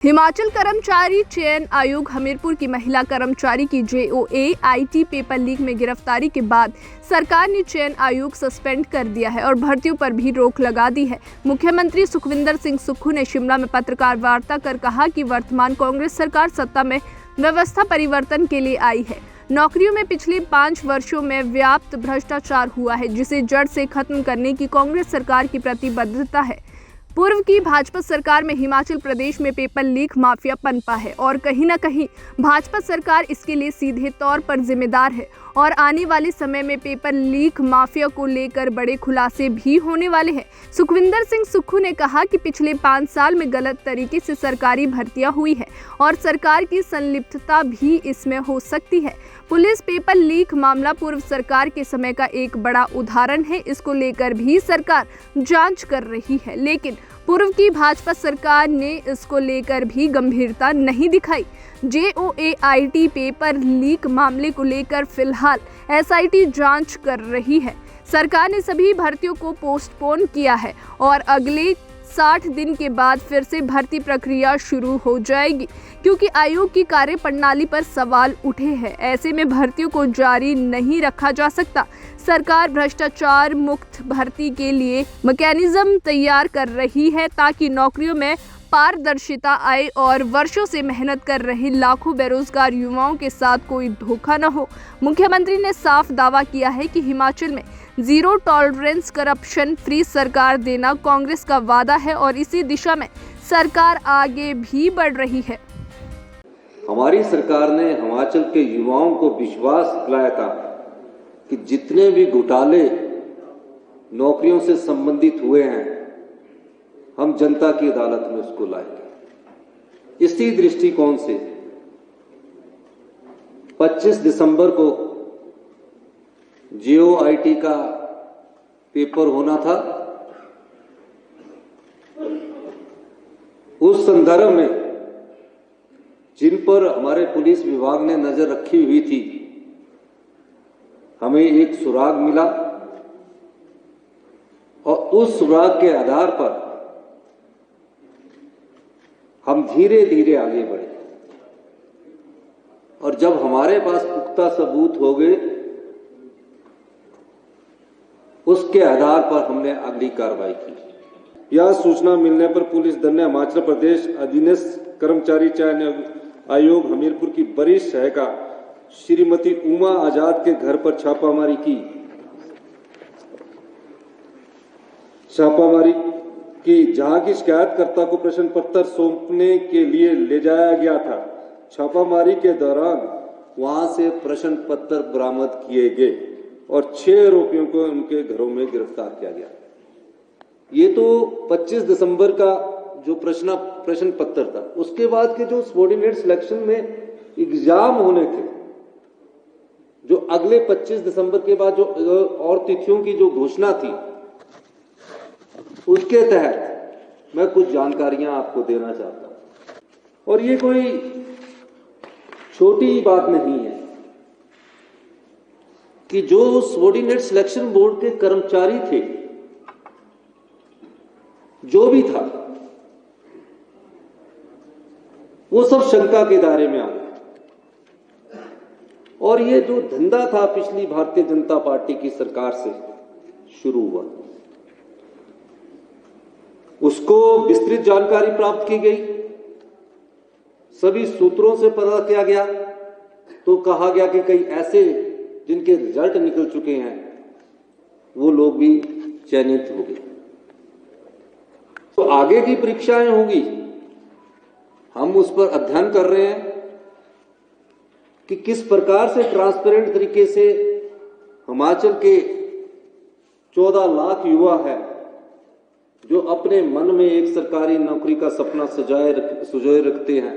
हिमाचल कर्मचारी चयन आयोग हमीरपुर की महिला कर्मचारी की JOA IT पेपर लीक में गिरफ्तारी के बाद सरकार ने चयन आयोग सस्पेंड कर दिया है और भर्तियों पर भी रोक लगा दी है। मुख्यमंत्री सुखविंदर सिंह सुक्खू ने शिमला में पत्रकार वार्ता कर कहा कि वर्तमान कांग्रेस सरकार सत्ता में व्यवस्था परिवर्तन के लिए आई है। नौकरियों में पिछले 5 वर्षों में व्याप्त भ्रष्टाचार हुआ है, जिसे जड़ से खत्म करने की कांग्रेस सरकार की प्रतिबद्धता है। पूर्व की भाजपा सरकार में हिमाचल प्रदेश में पेपर लीक माफिया पनपा है और कहीं न कहीं भाजपा सरकार इसके लिए सीधे तौर पर जिम्मेदार है और आने वाले समय में पेपर लीक माफिया को लेकर बड़े खुलासे भी होने वाले हैं। सुखविंदर सिंह सुक्खू ने कहा कि पिछले 5 साल में गलत तरीके से सरकारी भर्तियां हुई है और सरकार की संलिप्तता भी इसमें हो सकती है। पुलिस पेपर लीक मामला पूर्व सरकार के समय का एक बड़ा उदाहरण है। इसको लेकर भी सरकार जांच कर रही है, लेकिन पूर्व की भाजपा सरकार ने इसको लेकर भी गंभीरता नहीं दिखाई। JOA IT पेपर लीक मामले को लेकर फिलहाल SIT जांच कर रही है। सरकार ने सभी भर्तियों को पोस्टपोन किया है और अगले 60 दिन के बाद फिर से भर्ती प्रक्रिया शुरू हो जाएगी, क्योंकि आयोग की कार्यप्रणाली पर सवाल उठे हैं। ऐसे में भर्तियों को जारी नहीं रखा जा सकता। सरकार भ्रष्टाचार मुक्त भर्ती के लिए मैकेनिज्म तैयार कर रही है ताकि नौकरियों में पारदर्शिता आए और वर्षों से मेहनत कर रहे लाखों बेरोजगार युवाओं के साथ कोई धोखा न हो। मुख्यमंत्री ने साफ दावा किया है कि हिमाचल में जीरो टॉलरेंस करप्शन फ्री सरकार देना कांग्रेस का वादा है और इसी दिशा में सरकार आगे भी बढ़ रही है। हमारी सरकार ने हिमाचल के युवाओं को विश्वास दिलाया था कि जितने भी घोटाले नौकरियों से संबंधित हुए हैं, हम जनता की अदालत में उसको लाएंगे। इसी दृष्टिकोण से 25 दिसंबर को JOIT का पेपर होना था। उस संदर्भ में जिन पर हमारे पुलिस विभाग ने नजर रखी हुई थी, हमें एक सुराग मिला और उस सुराग के आधार पर हम धीरे धीरे आगे बढ़े और जब हमारे पास पुख्ता सबूत हो गए, उसके आधार पर हमने अगली कार्रवाई की। यह सूचना मिलने पर पुलिस दल ने हिमाचल प्रदेश अधीनस्थ कर्मचारी चयन आयोग हमीरपुर की वरिष्ठ सहायिका श्रीमती उमा आजाद के घर पर छापामारी की, जहां की शिकायतकर्ता को प्रश्न पत्र सौंपने के लिए ले जाया गया था। छापामारी के दौरान वहां से प्रश्न पत्र बरामद किए गए और 6 आरोपियों को उनके घरों में गिरफ्तार किया गया। ये तो 25 दिसंबर का जो प्रश्न पत्र था। उसके बाद के जो सबॉर्डिनेट सिलेक्शन में एग्जाम होने थे, जो अगले 25 दिसंबर के बाद जो और तिथियों की जो घोषणा थी, उसके तहत मैं कुछ जानकारियां आपको देना चाहता हूं। और ये कोई छोटी बात नहीं है कि जो सबॉर्डिनेट सिलेक्शन बोर्ड के कर्मचारी थे, जो भी था, वो सब शंका के दायरे में आ गए। और ये जो धंधा था पिछली भारतीय जनता पार्टी की सरकार से शुरू हुआ, उसको विस्तृत जानकारी प्राप्त की गई। सभी सूत्रों से पता किया गया तो कहा गया कि कई ऐसे जिनके रिजल्ट निकल चुके हैं, वो लोग भी चयनित हो गए। तो आगे की परीक्षाएं होंगी, हम उस पर अध्ययन कर रहे हैं कि किस प्रकार से ट्रांसपेरेंट तरीके से हिमाचल के 14 लाख युवा है जो अपने मन में एक सरकारी नौकरी का सपना सुजोए रखते हैं,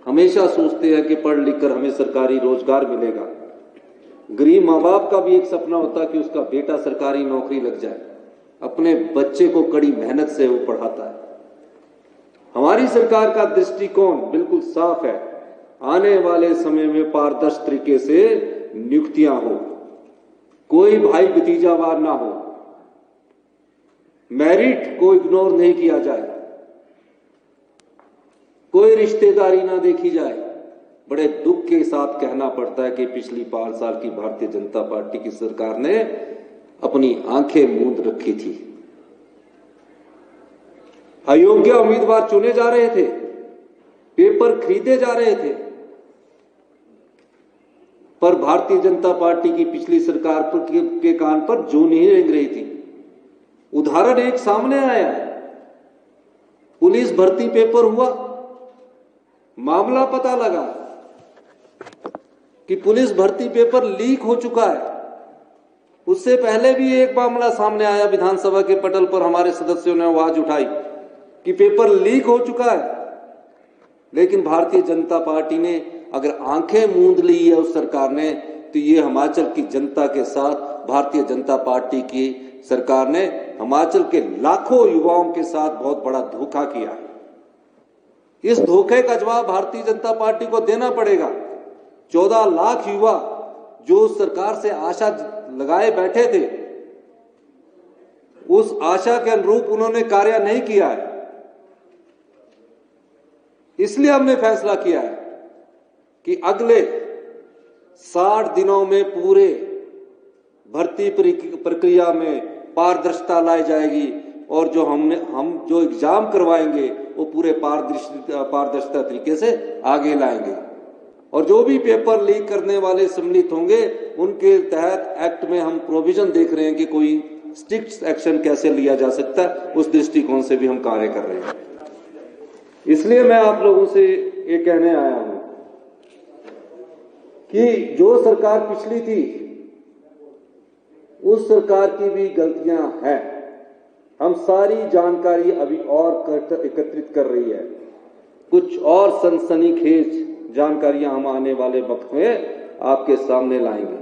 हमेशा सोचते हैं कि पढ़ लिख कर हमें सरकारी रोजगार मिलेगा। गरीब माँ बाप का भी एक सपना होता है कि उसका बेटा सरकारी नौकरी लग जाए, अपने बच्चे को कड़ी मेहनत से वो पढ़ाता है। हमारी सरकार का दृष्टिकोण बिल्कुल साफ है, आने वाले समय में पारदर्शी तरीके से नियुक्तियां हो, कोई भाई भतीजावार ना हो, मेरिट को इग्नोर नहीं किया जाए, कोई रिश्तेदारी ना देखी जाए। बड़े दुख के साथ कहना पड़ता है कि पिछली 5 साल की भारतीय जनता पार्टी की सरकार ने अपनी आंखें मूंद रखी थी। अयोग्य उम्मीदवार चुने जा रहे थे, पेपर खरीदे जा रहे थे, पर भारतीय जनता पार्टी की पिछली सरकार के कान पर जूं नहीं रेंग रही थी। उदाहरण एक सामने आया, पुलिस भर्ती पेपर हुआ, मामला पता लगा कि पुलिस भर्ती पेपर लीक हो चुका है। उससे पहले भी एक मामला सामने आया, विधानसभा के पटल पर हमारे सदस्यों ने आवाज उठाई कि पेपर लीक हो चुका है, लेकिन भारतीय जनता पार्टी ने अगर आंखें मूंद ली है उस सरकार ने, तो ये हिमाचल की जनता के साथ भारतीय जनता पार्टी की सरकार ने हिमाचल के लाखों युवाओं के साथ बहुत बड़ा धोखा किया है। इस धोखे का जवाब भारतीय जनता पार्टी को देना पड़ेगा। 14 लाख युवा जो उस सरकार से आशा लगाए बैठे थे, उस आशा के अनुरूप उन्होंने कार्य नहीं किया है। इसलिए हमने फैसला किया है कि अगले 60 दिनों में पूरे भर्ती प्रक्रिया में पारदर्शिता लाई जाएगी और जो हम जो एग्जाम करवाएंगे वो पूरे पारदर्शिता तरीके से आगे लाएंगे। और जो भी पेपर लीक करने वाले सम्मिलित होंगे उनके तहत एक्ट में हम प्रोविजन देख रहे हैं कि कोई स्ट्रिक्ट एक्शन कैसे लिया जा सकता है, उस दृष्टिकोण से भी हम कार्य कर रहे हैं। इसलिए मैं आप लोगों से ये कहने आया हूं कि जो सरकार पिछली थी उस सरकार की भी गलतियां हैं। हम सारी जानकारी अभी और एकत्रित कर रही है। कुछ और सनसनीखेज जानकारियां हम आने वाले वक्त में आपके सामने लाएंगे।